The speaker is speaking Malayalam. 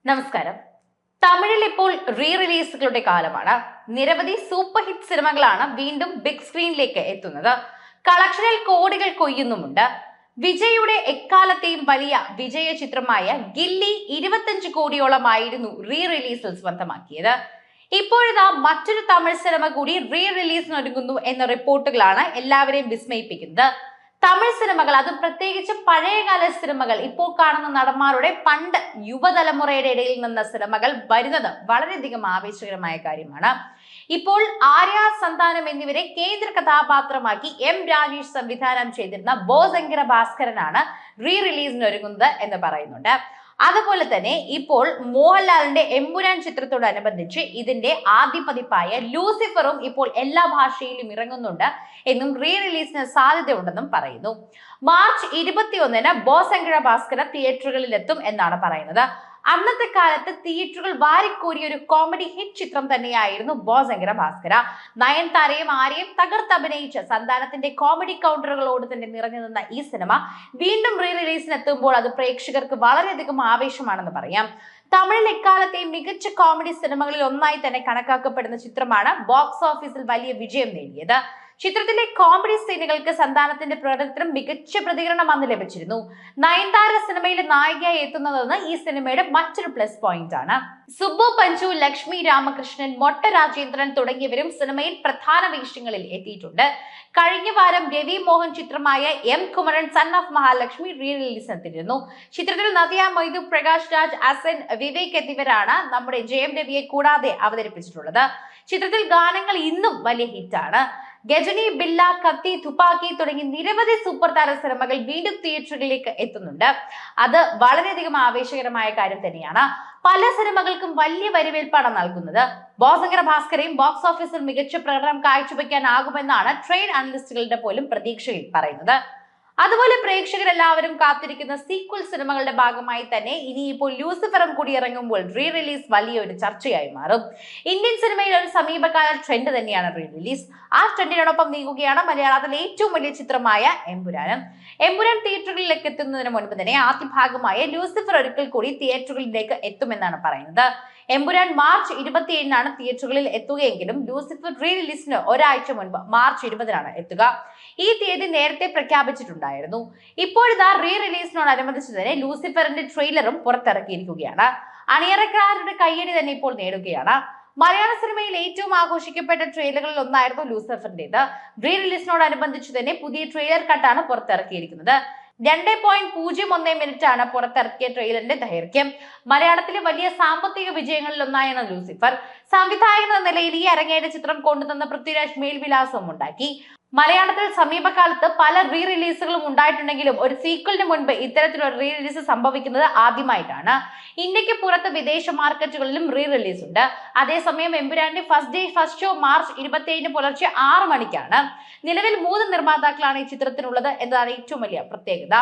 നമസ്കാരം. തമിഴിൽ ഇപ്പോൾ റീ റിലീസുകളുടെ കാലമാണ്. നിരവധി സൂപ്പർ ഹിറ്റ് സിനിമകളാണ് വീണ്ടും ബിഗ് സ്ക്രീനിലേക്ക് എത്തുന്നത്. കളക്ഷനിൽ കോടികൾ കൊയ്യുന്നുമുണ്ട്. വിജയുടെ എക്കാലത്തെയും വലിയ വിജയ ചിത്രമായ ഗില്ലി 25 കോടിയോളമായിരുന്നു റീ റിലീസിൽ സ്വന്തമാക്കിയത്. ഇപ്പോഴിതാ മറ്റൊരു തമിഴ് സിനിമ കൂടി റീ റിലീസിനൊരുങ്ങുന്നു എന്ന റിപ്പോർട്ടുകളാണ് എല്ലാവരെയും വിസ്മയിപ്പിക്കുന്നത്. തമിഴ് സിനിമകൾ, അതും പ്രത്യേകിച്ച് പഴയകാല സിനിമകൾ, ഇപ്പോൾ കാണുന്ന നടന്മാരുടെ പണ്ട് യുവതലമുറയുടെ ഇടയിൽ നിന്ന സിനിമകൾ വരുന്നത് വളരെയധികം ആവേശകരമായ കാര്യമാണ്. ഇപ്പോൾ ആര്യ, സന്താനം എന്നിവരെ കേന്ദ്ര കഥാപാത്രമാക്കി എം രാജേഷ് സംവിധാനം ചെയ്തിരുന്ന ബോസങ്കര ഭാസ്കരനാണ് റീ റിലീസിന് ഒരുങ്ങുന്നത് എന്ന് പറയുന്നുണ്ട്. അതുപോലെ തന്നെ ഇപ്പോൾ മോഹൻലാലിന്റെ എമ്പുരാൻ ചിത്രത്തോടനുബന്ധിച്ച് ഇതിന്റെ ആദ്യ പതിപ്പായ ലൂസിഫറും ഇപ്പോൾ എല്ലാ ഭാഷയിലും ഇറങ്ങുന്നുണ്ട് എന്നും റീ റിലീസിന് സാധ്യതയുണ്ടെന്നും പറയുന്നു. മാർച്ച് 21-ന് ബോസങ്കര ഭാസ്കര തിയേറ്ററുകളിൽ എത്തും എന്നാണ് പറയുന്നത്. അന്നത്തെ കാലത്ത് തിയേറ്ററുകൾ വാരിക്കോരിയ ഒരു കോമഡി ഹിറ്റ് ചിത്രം തന്നെയായിരുന്നു ബോസങ്കര ഭാസ്കര. നയൻതാരയും ആര്യയും തകർത്തഭിനയിച്ച സന്താനത്തിന്റെ കോമഡി കൗണ്ടറുകളോട് തന്നെ നിറഞ്ഞു നിന്ന ഈ സിനിമ വീണ്ടും റീ റിലീസിന് എത്തുമ്പോൾ അത് പ്രേക്ഷകർക്ക് വളരെയധികം ആവേശമാണെന്ന് പറയാം. തമിഴിൽ എക്കാലത്തെയും മികച്ച കോമഡി സിനിമകളിൽ ഒന്നായി തന്നെ കണക്കാക്കപ്പെടുന്ന ചിത്രമാണ് ബോക്സ് ഓഫീസിൽ വലിയ വിജയം നേടിയത്. ചിത്രത്തിലെ കോമഡി സീനുകൾക്ക് സന്താനത്തിന്റെ പ്രകടനത്തിനും മികച്ച പ്രതികരണം അന്ന് ലഭിച്ചിരുന്നു. നയൻതാര സിനിമയിലെ നായികയായി എത്തുന്നതെന്ന് ഈ സിനിമയുടെ മറ്റൊരു പ്ലസ് പോയിന്റ് ആണ്. സുബ്ബു പഞ്ചു, ലക്ഷ്മി രാമകൃഷ്ണൻ, മൊട്ട രാജേന്ദ്രൻ തുടങ്ങിയവരും സിനിമയിൽ പ്രധാന വേഷങ്ങളിൽ എത്തിയിട്ടുണ്ട്. കഴിഞ്ഞ വാരം രവി മോഹൻ ചിത്രമായ M Kumaran son of Mahalakshmi re റിലീസിനെത്തിയിരുന്നു. ചിത്രത്തിൽ നദിയ മൊയ്തു, പ്രകാശ് രാജ്, അസൻ, വിവേക് എന്നിവരാണ് നമ്മുടെ ജയം രവിയെ കൂടാതെ അവതരിപ്പിച്ചിട്ടുള്ളത്. ചിത്രത്തിൽ ഗാനങ്ങൾ ഇന്നും വലിയ ഹിറ്റാണ്. ഗജനി, ബില്ല, കത്തി, തുപ്പാക്കി തുടങ്ങി നിരവധി സൂപ്പർ താര സിനിമകൾ വീണ്ടും തിയേറ്ററുകളിലേക്ക് എത്തുന്നുണ്ട്. അത് വളരെയധികം ആവേശകരമായ കാര്യം തന്നെയാണ്. പല സിനിമകൾക്കും വലിയ വരവേൽപ്പാണ് നൽകുന്നത്. ബോസങ്കര ഭാസ്കരയും ബോക്സ് ഓഫീസിൽ മികച്ച പ്രകടനം കാഴ്ചവെക്കാനാകുമെന്നാണ് ട്രേഡ് അനലിസ്റ്റുകളുടെ പോലും പ്രതീക്ഷയിൽ പറയുന്നത്. അതുപോലെ പ്രേക്ഷകരെല്ലാവരും കാത്തിരിക്കുന്ന സീക്വൽ സിനിമകളുടെ ഭാഗമായി തന്നെ ഇനിയിപ്പോൾ ലൂസിഫറും കൂടി ഇറങ്ങുമ്പോൾ റീ റിലീസ് വലിയൊരു ചർച്ചയായി മാറും. ഇന്ത്യൻ സിനിമയിൽ ഒരു സമീപകാല ട്രെൻഡ് തന്നെയാണ് റീ റിലീസ്. ആ ട്രെൻഡിനോടൊപ്പം നീങ്ങുകയാണ് മലയാളത്തിലെ ഏറ്റവും വലിയ ചിത്രമായ എമ്പുരാനും. എമ്പുരാൻ തിയേറ്ററുകളിലേക്ക് എത്തുന്നതിന് മുൻപ് തന്നെ ആദ്യ ഭാഗമായ ലൂസിഫർ ഒരിക്കൽ കൂടി തിയേറ്ററുകളിലേക്ക് എത്തുമെന്നാണ് പറയുന്നത്. എമ്പുരാൻ മാർച്ച് 27-നാണ് തിയേറ്ററുകളിൽ എത്തുകയെങ്കിലും ലൂസിഫർ റീ റിലീസിന് ഒരാഴ്ച മുൻപ് മാർച്ച് 20-നാണ് എത്തുക. ഈ തീയതി നേരത്തെ പ്രഖ്യാപിച്ചിട്ടുണ്ടായിരുന്നു. ഇപ്പോഴിതാ റീ റിലീസിനോടനുബന്ധിച്ച് തന്നെ ലൂസിഫറിന്റെ ട്രെയിലറും പുറത്തിറക്കിയിരിക്കുകയാണ്. അണിയറക്കാരുടെ കയ്യടി തന്നെ ഇപ്പോൾ നേടുകയാണ്. മലയാള സിനിമയിൽ ഏറ്റവും ആഘോഷിക്കപ്പെട്ട ട്രെയിലറുകളിൽ ഒന്നായിരുന്നു ലൂസിഫറിന്റേത്. റീ റിലീസിനോടനുബന്ധിച്ച് തന്നെ പുതിയ ട്രെയിലർ കട്ടാണ് പുറത്തിറക്കിയിരിക്കുന്നത്. 2.01 മിനിറ്റാണ് പുറത്തിറക്കിയ ട്രെയിലറിന്റെ ദൈർഘ്യം. മലയാളത്തിലെ വലിയ സാമ്പത്തിക വിജയങ്ങളിൽ ഒന്നായാണ് ലൂസിഫർ. സംവിധായകൻ എന്ന നിലയിൽ ഈ അരങ്ങേറ്റ ചിത്രം കൊണ്ടുതന്ന പൃഥ്വിരാജ് മേൽവിലാസവും ഉണ്ടാക്കി. മലയാളത്തിൽ സമീപകാലത്ത് പല റീ റിലീസുകളും ഉണ്ടായിട്ടുണ്ടെങ്കിലും ഒരു സീക്വലിന് മുൻപ് ഇത്തരത്തിലൊരു റീ റിലീസ് സംഭവിക്കുന്നത് ആദ്യമായിട്ടാണ്. ഇന്ത്യക്ക് പുറത്ത് വിദേശ മാർക്കറ്റുകളിലും റീ റിലീസ് ഉണ്ട്. അതേസമയം എമ്പുരാന്റെ first day first show March 27-ന് പുലർച്ചെ 6 മണിക്കാണ്. നിലവിൽ 3 നിർമ്മാതാക്കളാണ് ഈ ചിത്രത്തിനുള്ളത് എന്നതാണ് ഏറ്റവും വലിയ പ്രത്യേകത.